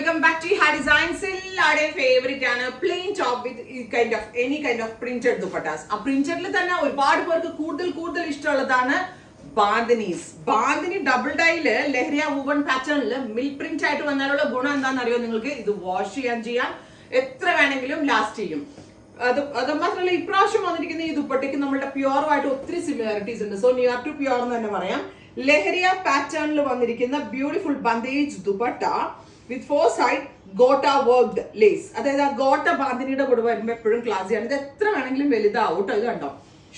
welcome back to High Designs. Our favorite plain top with any kind of printed dupattas. A printed തന്നെ ഒരുപാട് പേർക്ക് കൂടുതൽ ഇഷ്ടമുള്ളതാണ് ബാന്തിനീസ്. Bandhani double ഡൈയിൽ ലഹരിയ woven പാറ്റേണിൽ mill print ആയിട്ട് വന്നാലുള്ള ഗുണം എന്താണെന്ന് അറിയോ നിങ്ങൾക്ക്? ഇത് വാഷ് ചെയ്യാൻ എത്ര വേണമെങ്കിലും ലാസ്റ്റ് ചെയ്യും. അത് മാത്രമല്ല ഇപ്രാവശ്യം വന്നിരിക്കുന്ന ഈ ദുപ്പട്ടയ്ക്ക് നമ്മുടെ പ്യുവറുമായിട്ട് ഒത്തിരി സിമിലാരിറ്റീസ് ഉണ്ട്. സോ നിയർ ടു പ്യുവർ എന്ന് തന്നെ പറയാം. ലഹരിയ പാറ്റേണിൽ വന്നിരിക്കുന്ന ബ്യൂട്ടിഫുൾ ബന്ദേജ് ദുപ്പട്ട വിത്ത് 4 സൈഡ് ഗോട്ട വർക്ക്ഡ് ലേസ്. അതായത് ആ ഗോട്ട ബാന്തിനിയുടെ കൂടെ വരുമ്പോൾ എപ്പോഴും ക്ലാസ്സിയാണ്. ഇത് എത്ര വേണമെങ്കിലും വലുതാവും കേട്ടോ. ഇത് കണ്ടോ,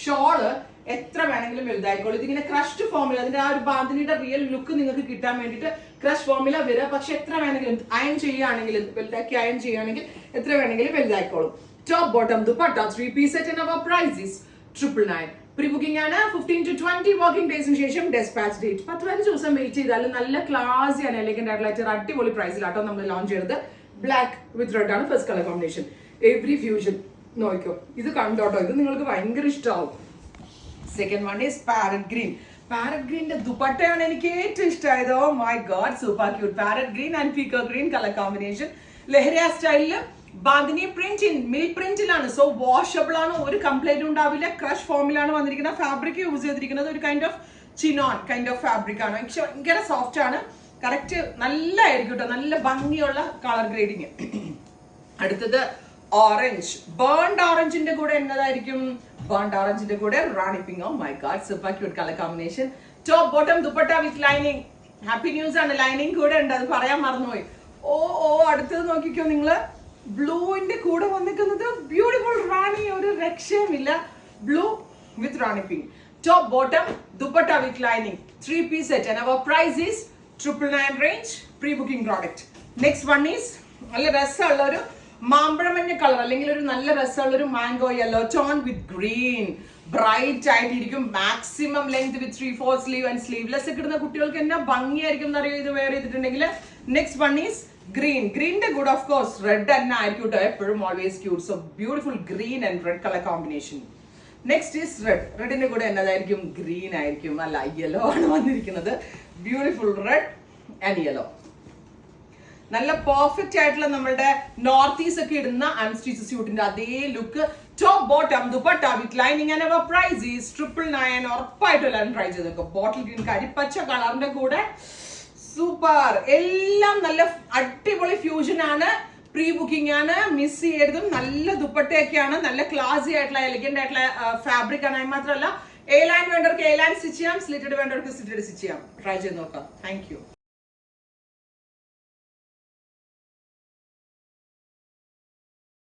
ഷോള് എത്ര വേണമെങ്കിലും വലുതായിക്കോളൂ. ഇതിങ്ങനെ ക്രഷ്ഡ് ഫോമിൽ അതിന്റെ ആ ഒരു ബാന്തിനിയുടെ റിയൽ ലുക്ക് നിങ്ങൾക്ക് കിട്ടാൻ വേണ്ടിയിട്ട് ക്രഷ് ഫോമില വരിക. പക്ഷെ എത്ര വേണമെങ്കിലും അയൺ ചെയ്യുകയാണെങ്കിൽ, വലുതാക്കി അയൺ ചെയ്യുകയാണെങ്കിൽ എത്ര വേണമെങ്കിലും വലുതായിക്കോളും. Top bottom dupatta 3 piece set and our price is 999. Pre-booking ആണ് 15 to 20 working days ന് ശേഷം dispatch date. 10-15 ദിവസം വെയിറ്റ് ചെയ്താൽ നല്ല ക്ലാസി ആണ്, എലഗന്റ് ആയിട്ടുള്ള അടിപൊളി പ്രൈസിലാട്ടോ നമ്മൾ ലോഞ്ച് ചെയ്തത്. ബ്ലാക്ക് വിത്ത് റെഡ് ആണ് first colour combination. Every fusion നോക്കിക്കോ, ഇത് കണ്ടോട്ടോ, ഇത് നിങ്ങൾക്ക് ഭയങ്കര ഇഷ്ടമാവും. Second one is parrot green. Parrot ഗ്രീനിന്റെ ദുപ്പട്ടയാണ് എനിക്ക് ഏറ്റവും ഇഷ്ടമായത്. Oh my god, super cute. Parrot green and peacock green colour combination. Leheriya സ്റ്റൈലില് ബാന്തിനി പ്രിന്റ് മിൽ പ്രിന്റിലാണ്. സോ വാഷബിൾ ആണ്, ഒരു കംപ്ലൈന്റ് ഉണ്ടാവില്ല. ക്രഷ് ഫോമിലാണ് വന്നിരിക്കുന്നത്. ഫാബ്രിക് യൂസ് ചെയ്തിരിക്കുന്നത് ഒരു kind of chinon kind of fabric ആണ്. പക്ഷെ ഭയങ്കര സോഫ്റ്റ് ആണ്. കറക്റ്റ് നല്ലതായിരിക്കും കേട്ടോ, നല്ല ഭംഗിയുള്ള കളർ ഗ്രേഡിങ്. അടുത്തത് ഓറഞ്ച്. ബേൺഡ് ഓറഞ്ചിന്റെ കൂടെ എന്നതായിരിക്കും? ബേൺഡ് ഓറഞ്ചിന്റെ കൂടെ rani pink. Oh my god, super cute colour combination. Top bottom dupatta with lining. Happy news ആണ്, ലൈനിങ് കൂടെ ഉണ്ട്, അത് പറയാൻ മറന്നുപോയി. അടുത്തത് നോക്കിക്കോ നിങ്ങള്, ബ്ലൂവിന്റെ കൂടെ വന്നിരിക്കുന്നത് ബ്യൂട്ടിഫുൾ റാണി. ഒരു രക്ഷയുമില്ല. Blue with rani pink. Top bottom dupatta with lining. 3 piece set and our price is 999 range. Pre-booking product. Next one is നല്ല രസമുള്ള ഒരു മാമ്പഴമഞ്ഞ കളർ, അല്ലെങ്കിൽ ഒരു നല്ല രസമുള്ള ഒരു mango yellow tone with green. Bright ആയിട്ടിരിക്കും. Maximum length with 3/4 sleeve and sleeveless ഒക്കെ ഇടുന്ന കുട്ടികൾക്ക് എന്നാ ഭംഗിയായിരിക്കും എന്നറിയോ ഇത് വെയർ ചെയ്തിട്ടുണ്ടെങ്കിൽ. Next one is green. ഗ്രീനിന്റെ കൂടെ ഓഫ് കോഴ്സ് റെഡ് തന്നെ ആയിരിക്കും കേട്ടോ, എപ്പോഴും always cute. So beautiful green and red colour combination. Next is red. റെഡിന്റെ കൂടെ എന്നതായിരിക്കും? ഗ്രീൻ ആയിരിക്കും. അല്ല, യെല്ലോ ആണ് വന്നിരിക്കുന്നത്. Beautiful red and yellow. നല്ല പെർഫെക്റ്റ് ആയിട്ടുള്ള നമ്മളുടെ നോർത്ത് ഈസ്റ്റ് ഒക്കെ ഇടുന്ന അൺസ്റ്റിച്ച് സ്യൂട്ടിന്റെ അതേ look. Top bottom dupatta with lining and our price is 999. ഉറപ്പായിട്ടും എല്ലാവരും ട്രൈ ചെയ്ത് നോക്കുക. ബോട്ടിൽ ഗ്രീൻ കരിപ്പച്ച കളറിന്റെ കൂടെ സൂപ്പർ. എല്ലാം നല്ല അടിപൊളി ഫ്യൂഷൻ ആണ്. പ്രീ ബുക്കിംഗ് ആണ്, മിസ് ചെയ്യരുതും. നല്ല ദുപ്പട്ടയൊക്കെയാണ്, നല്ല ക്ലാസി ആയിട്ടുള്ള എലിഗന്റ് ആയിട്ടുള്ള ഫാബ്രിക് ആണ്. മാത്രമല്ല എ ലൈൻ വേണ്ടവർക്ക് എ ലൈൻ സ്റ്റിച്ച് ചെയ്യാം, സ്ലിറ്റഡ് വേണ്ടവർക്ക് സ്ലിറ്റഡ് സ്റ്റിച്ച് ചെയ്യാം. ട്രൈ ചെയ്ത് നോക്കാം. Thank you.